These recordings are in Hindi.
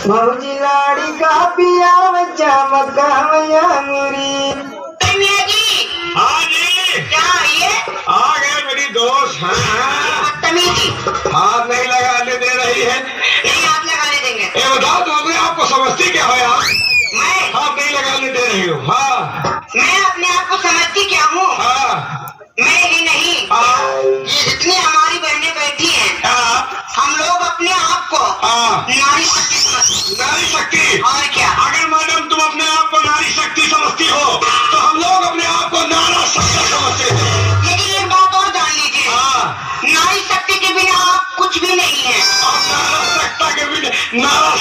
भौजी लाड़ी का पिया चमकावया मुरी। हाँ जी, क्या ये आ गए मेरी दोस्त। बदतमीजी, हाथ नहीं लगाने दे रही है। नहीं हाथ लगाने देंगे। ये बताओ तुम अपने आप को समझती क्या हो यार? मैं हाथ नहीं लगाने दे रही हो। हाँ मैं अपने आप को समझती क्या हूँ? हाँ मैं ही नहीं, हाँ ये जितनी हमारी बहनें बैठी हैं, हाँ हम लोग अपने आप को हाँ। नारी शक्ति समझते नारी शक्ति। हैं। और क्या? अगर मैडम तुम अपने आप को नारी शक्ति समझती हो तो हम लोग अपने आप को नारा शक्ति समझते हैं। लेकिन एक बात और जान लीजिए, हाँ, नारी शक्ति के बिना आप कुछ भी नहीं है। और नारा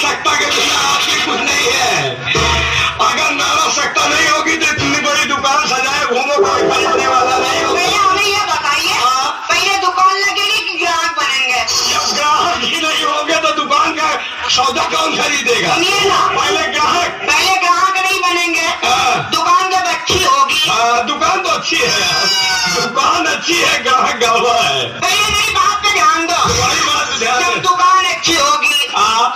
शक्ति के बिना आपकी कुछ नहीं है। अगर नारा शक्ति नहीं होगी तो इतनी बड़ी दुकान सजाए घूमो, कोई खरीदने वाला नहीं होगा। पहले हमें ये बताइए, पहले दुकान लगेगी कि ग्राहक बनेंगे? जब ग्राहक ही नहीं होंगे तो दुकान का सौदा कौन खरीदेगा? सुनिए ना, पहले ग्राहक नहीं बनेंगे। दुकान जब अच्छी होगी, दुकान तो अच्छी है यार, दुकान अच्छी है, ग्राहक गवा है। पहले मेरी बात पे ध्यान दो। तुम्हारी बात पे ध्यान जब दे। दुकान अच्छी होगी,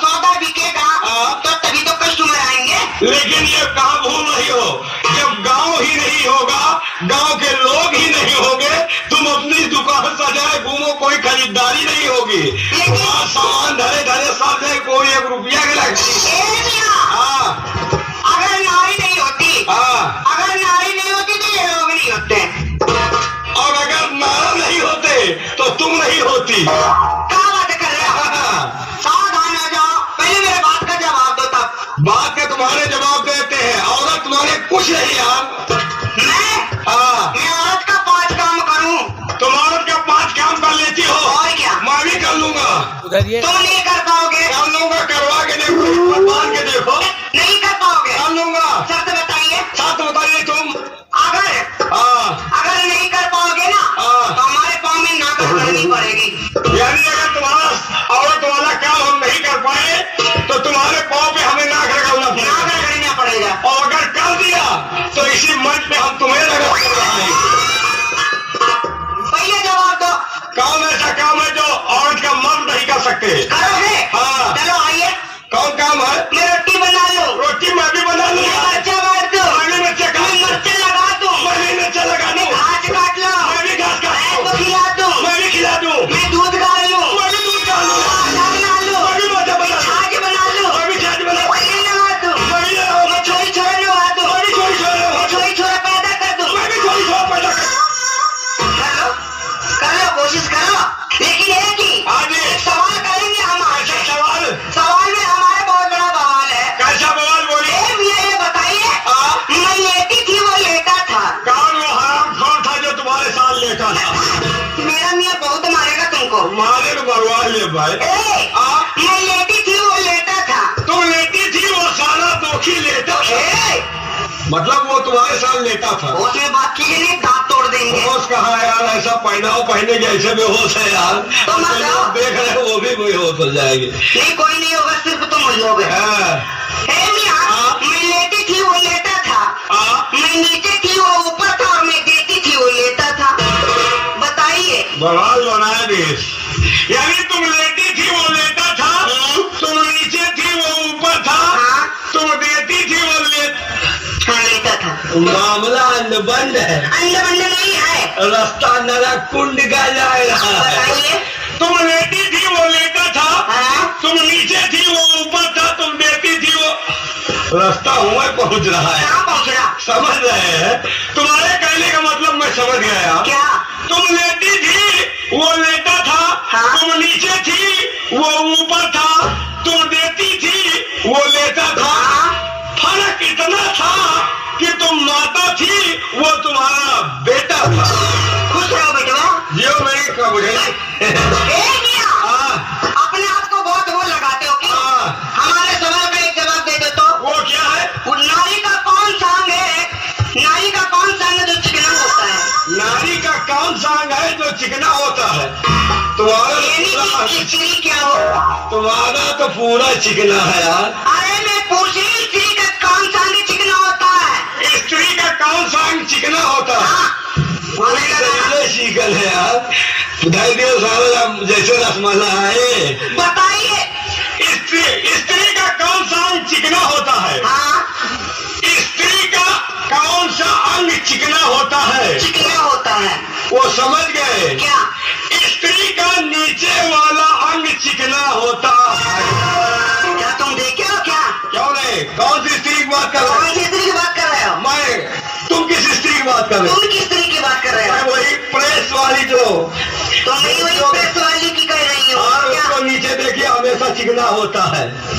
सौदा बिकेगा, हाँ। तो तभी तो कस्टमर आएंगे। लेकिन ये कहाँ भूल रही हो, जब गांव ही नहीं होगा, गांव के लोग ही नहीं होंगे, तुम अपनी दुकान सजाए घूमो, कोई खरीदारी नहीं होगी। वहाँ सामान धरे धरे साथ में कोई 1 रुपया की लगती। अगर नारी नहीं होती, तो ये लोग नहीं होते। और अगर नारा नहीं होते तो तुम नहीं होती। क्या बात कर रहे हो? सावधान हो जाओ, पहले मेरे बात का जवाब दो तब। बात के तुम्हारे जवाब देते हैं, औरत तुम्हारे कुछ नहीं यार। मैं औरत का 5 काम करूं? तुम औरत का 5 काम कर लेती हो। और क्या? मैं भी कर लूंगा। तुम नहीं कर पाओगे? कर लूंगा, करवा के देखो, मान के देखो। नहीं कर पाओगे? कर लूंगा। शर्त बताइए। साथ बताइए तुम। अगर नहीं कर पाओगे ना, तो हमारे पाँव में नाक करनी पड़ेगी। यानी अगर तुम्हारा औरत वाला काम हम नहीं कर पाए तो तुम्हारे पाँव पे हमें नाक रगड़ना पड़ेगा। और अगर कर दिया तो इसी मंच पे हम तुम्हें रगड़ रहे हैं। पहले जवाब दो। कौन ऐसा काम है जो औरत का मर्द नहीं कर सकते? करोगे? हाँ। चलो आइए। कौन काम है? मैं रोटी बना लूं। रोटी मैं भी बना लूंगा। मिर्चा बांट दूं। मैं भी मिर्चा लगा दूं। मैं भी मिर्चा लगा दूं। घास काट लो। मैं भी घास काट मैं तो खिला दूं। मैं भी खिला दूं। मैं दूध गाल लूं। मैं भी दूध डाल दूं। आटा बना लूं। मैं भी मोटा बना दूं। छाछ बना लूं। मैं भी छाछ बना दूं। पनीर लगा दूं। मैं भी लगाऊं। मैं छोरी छोरा लगा दूं। मैं भी छोरी छोरा मैं छोरी छोरा पैदा कर दूं। मैं भी छोरी छोरा पैदा कर कर लो, कोशिश करो। लेकिन एक ही एक सवाल करेंगे हम आपसे। सवाल में हमारा बहुत बड़ा बवाल है। कैसा बवाल बोलिए? भैया ये बताइए, मैं लेटी थी, वो लेटा था। कौन वो हरामखोर था जो तुम्हारे साथ लेटा था? मेरा मियाँ बहुत मारेगा तुमको। मारे तो मरवा ले भाई। मैं लेटी थी, वो लेटा था। तुम लेटी थी, वो सारा दोखी लेटा था। मतलब वो तुम्हारे साथ लेटा था। उसमें बात कीजिए नहीं, दांत तोड़ देंगे। होश कहाँ है यार? ऐसा पहनाव पहने जैसे बेहोश है यार। तो मत जाओ। देख रहे हो वो भी बेहोश हो जाएगी। नहीं, कोई नहीं होगा, सिर्फ तुम हो जाओगे। मैं लेटी थी, वो लेटा था। मैं नीचे थी, वो ऊपर था, और मैं देती थी, वो लेटा था। बताइए। बवाल बनाया देश। यानी तुम लेटी थी, वो लेटा था। तुम नीचे थी, वो ऊपर था। तुम देती थी, वो लेटा था। मामला अंडबंड है। अंडबंड नहीं है, रास्ता नरक कुंड का जा रहा है। बताइए। तुम लेटी थी, वो लेटा था। तुम नीचे थी, वो ऊपर था। तुम देती थी, वो रास्ता हुआ पहुंच रहा है। कहाँ पहुंच रहा? समझ रहे हैं? तुम्हारे कहने का मतलब मैं समझ गया। क्या? तुम लेटी थी, वो लेटा था। तुम नीचे थी, वो ऊपर था। तुम देती थी, वो लेटा था। फर्क इतना था कि तुम माता थी, वो तुम्हारा बेटा था। खुश रहो बेटवा। जियो मेरी कबूरे। अपने आप को बहुत वो लगाते हो कि हमारे सवाल का एक जवाब दे दो तो। वो क्या है? नारी का कौन सांग है? नारी का कौन सांग है जो चिकना होता है? नारी का कौन सांग है जो चिकना होता है? तुम्हारा स्त्री क्या हो? तुम्हारा तो पूरा चिकना है यार। अरे मैं पूछ रही, स्त्री का कौन सांग चिकना होता है? स्त्री का कौन सांग चिकना होता है? शिकल है यार। दियो सारा जैसे रसमलाई। बताइए। स्त्री का कौन चिकना होता है। हाँ, स्त्री का कौन सा अंग चिकना होता है? चिकना होता है। वो समझ गए? क्या? स्त्री का नीचे वाला अंग चिकना होता है। क्या तुम देखे हो क्या? क्यों नहीं? कौन सी स्त्री की बात कर रहे कौन सी स्त्री की बात कर रहे हो? हो? मैं। तुम किस स्त्री की बात कर रहे हो? तुम किस स्त्री की बात कर रहे मैं हो? वही प्रेस वाली जो तुम भी वही प्रेस वाली की कह रही हो और क्या? उसको नीचे देखिए हमेशा चिकना होता है।